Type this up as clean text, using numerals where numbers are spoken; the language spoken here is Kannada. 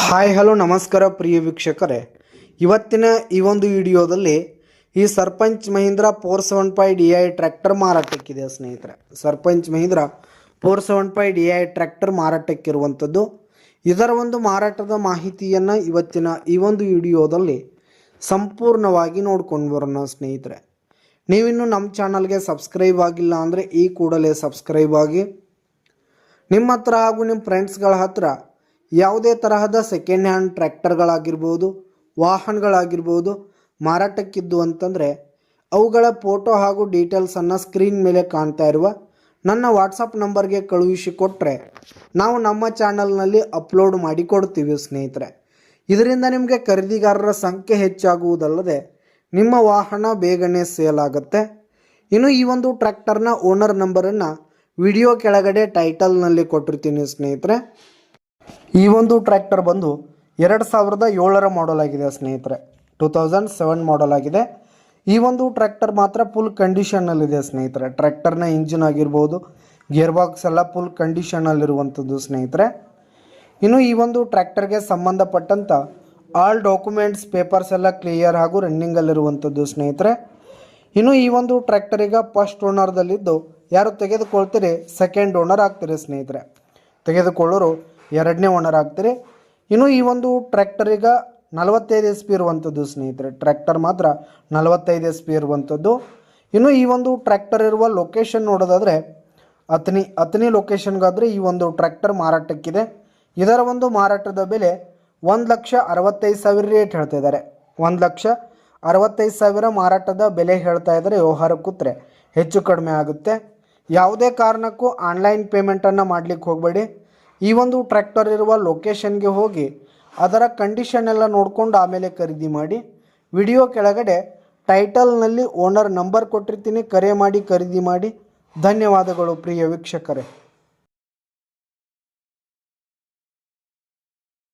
ಹಾಯ್ ಹಲೋ ನಮಸ್ಕಾರ ಪ್ರಿಯ ವೀಕ್ಷಕರೇ, ಇವತ್ತಿನ ಈ ಒಂದು ವಿಡಿಯೋದಲ್ಲಿ ಈ ಸರ್ಪಂಚ್ ಮಹೀಂದ್ರಾ 475 DI ಟ್ರ್ಯಾಕ್ಟರ್ ಮಾರಾಟಕ್ಕಿದೆ ಸ್ನೇಹಿತರೆ. ಸರ್ಪಂಚ್ ಮಹೀಂದ್ರಾ 475 DI ಟ್ರ್ಯಾಕ್ಟರ್ ಮಾರಾಟಕ್ಕಿರುವಂಥದ್ದು. ಇದರ ಒಂದು ಮಾರಾಟದ ಮಾಹಿತಿಯನ್ನು ಇವತ್ತಿನ ಈ ಒಂದು ವಿಡಿಯೋದಲ್ಲಿ ಸಂಪೂರ್ಣವಾಗಿ ನೋಡ್ಕೊಂಡು ಬರೋಣ ಸ್ನೇಹಿತರೆ. ನೀವಿನ್ನು ನಮ್ಮ ಚಾನಲ್ಗೆ ಸಬ್ಸ್ಕ್ರೈಬ್ ಆಗಿಲ್ಲ ಅಂದರೆ ಈ ಕೂಡಲೇ ಸಬ್ಸ್ಕ್ರೈಬ್ ಆಗಿ. ನಿಮ್ಮ ಹತ್ರ ಹಾಗೂ ನಿಮ್ಮ ಫ್ರೆಂಡ್ಸ್ಗಳ ಹತ್ರ ಯಾವುದೇ ತರಹದ ಸೆಕೆಂಡ್ ಹ್ಯಾಂಡ್ ಟ್ರ್ಯಾಕ್ಟರ್ಗಳಾಗಿರ್ಬೋದು, ವಾಹನಗಳಾಗಿರ್ಬೋದು ಮಾರಾಟಕ್ಕಿದ್ದು ಅಂತಂದರೆ ಅವುಗಳ ಫೋಟೋ ಹಾಗೂ ಡೀಟೇಲ್ಸನ್ನು ಸ್ಕ್ರೀನ್ ಮೇಲೆ ಕಾಣ್ತಾ ಇರುವ ನನ್ನ ವಾಟ್ಸಪ್ ನಂಬರ್ಗೆ ಕಳುಹಿಸಿ ಕೊಟ್ಟರೆ ನಾವು ನಮ್ಮ ಚಾನಲ್ನಲ್ಲಿ ಅಪ್ಲೋಡ್ ಮಾಡಿ ಕೊಡ್ತೀವಿ ಸ್ನೇಹಿತರೆ. ಇದರಿಂದ ನಿಮಗೆ ಖರೀದಿಗಾರರ ಸಂಖ್ಯೆ ಹೆಚ್ಚಾಗುವುದಲ್ಲದೆ ನಿಮ್ಮ ವಾಹನ ಬೇಗನೆ ಸೇಲ್ ಆಗುತ್ತೆ. ಇನ್ನು ಈ ಒಂದು ಟ್ರ್ಯಾಕ್ಟರ್ನ ಓನರ್ ನಂಬರನ್ನು ವಿಡಿಯೋ ಕೆಳಗಡೆ ಟೈಟಲ್ನಲ್ಲಿ ಕೊಟ್ಟಿರ್ತೀನಿ ಸ್ನೇಹಿತರೆ. ಈ ಒಂದು ಟ್ರ್ಯಾಕ್ಟರ್ ಬಂದು 2007 ಮಾಡಲ್ ಆಗಿದೆ ಸ್ನೇಹಿತರೆ. 2007 ಮಾಡಲ್ ಆಗಿದೆ. ಈ ಒಂದು ಟ್ರ್ಯಾಕ್ಟರ್ ಮಾತ್ರ ಫುಲ್ ಕಂಡೀಷನ್ನಲ್ಲಿದೆ ಸ್ನೇಹಿತರೆ. ಟ್ರ್ಯಾಕ್ಟರ್ನ ಇಂಜಿನ್ ಆಗಿರ್ಬೋದು, ಗೇರ್ ಬಾಕ್ಸ್ ಎಲ್ಲ ಫುಲ್ ಕಂಡೀಷನಲ್ಲಿರುವಂಥದ್ದು ಸ್ನೇಹಿತರೆ. ಇನ್ನು ಈ ಒಂದು ಟ್ರ್ಯಾಕ್ಟರ್ಗೆ ಸಂಬಂಧಪಟ್ಟಂಥ ಆಲ್ ಡಾಕ್ಯುಮೆಂಟ್ಸ್ ಪೇಪರ್ಸ್ ಎಲ್ಲ ಕ್ಲಿಯರ್ ಹಾಗೂ ರನ್ನಿಂಗಲ್ಲಿರುವಂಥದ್ದು ಸ್ನೇಹಿತರೆ. ಇನ್ನು ಈ ಒಂದು ಟ್ರ್ಯಾಕ್ಟರಿಗೆ ಫಸ್ಟ್ ಓನರ್ದಲ್ಲಿದ್ದು ಯಾರು ತೆಗೆದುಕೊಳ್ತೀರಿ ಸೆಕೆಂಡ್ ಓನರ್ ಆಗ್ತೀರಿ ಸ್ನೇಹಿತರೆ. ತೆಗೆದುಕೊಳ್ಳೋರು ಎರಡನೇ ಓನರ್ ಆಗ್ತೀರಿ. ಇನ್ನು ಈ ಒಂದು ಟ್ರ್ಯಾಕ್ಟರಿಗೆ 45 SP ಇರುವಂಥದ್ದು ಸ್ನೇಹಿತರೆ. ಟ್ರ್ಯಾಕ್ಟರ್ ಮಾತ್ರ 45 SP ಇರುವಂಥದ್ದು. ಇನ್ನು ಈ ಒಂದು ಟ್ರ್ಯಾಕ್ಟರ್ ಇರುವ ಲೊಕೇಶನ್ ನೋಡೋದಾದರೆ ಅತನಿ ಲೊಕೇಶನ್ಗಾದರೆ ಈ ಒಂದು ಟ್ರ್ಯಾಕ್ಟರ್ ಮಾರಾಟಕ್ಕಿದೆ. ಇದರ ಒಂದು ಮಾರಾಟದ ಬೆಲೆ 1,65,000 ರೇಟ್ ಹೇಳ್ತಾ ಇದ್ದಾರೆ. 1,65,000 ಮಾರಾಟದ ಬೆಲೆ ಹೇಳ್ತಾ ಇದ್ದಾರೆ. ವ್ಯವಹಾರ ಕೂತ್ರೆ ಹೆಚ್ಚು ಕಡಿಮೆ ಆಗುತ್ತೆ. ಯಾವುದೇ ಕಾರಣಕ್ಕೂ ಆನ್ಲೈನ್ ಪೇಮೆಂಟನ್ನು ಮಾಡಲಿಕ್ಕೆ ಹೋಗಬೇಡಿ. ಈ ಒಂದು ಟ್ರ್ಯಾಕ್ಟರ್ ಇರುವ ಲೊಕೇಶನ್ಗೆ ಹೋಗಿ ಅದರ ಕಂಡೀಷನ್ ಎಲ್ಲ ನೋಡಿಕೊಂಡು ಆಮೇಲೆ ಖರೀದಿ ಮಾಡಿ. ವಿಡಿಯೋ ಕೆಳಗಡೆ ಟೈಟಲ್ನಲ್ಲಿ ಓನರ್ ನಂಬರ್ ಕೊಟ್ಟಿರ್ತೀನಿ, ಕರೆ ಮಾಡಿ ಖರೀದಿ ಮಾಡಿ. ಧನ್ಯವಾದಗಳು ಪ್ರಿಯ ವೀಕ್ಷಕರೇ.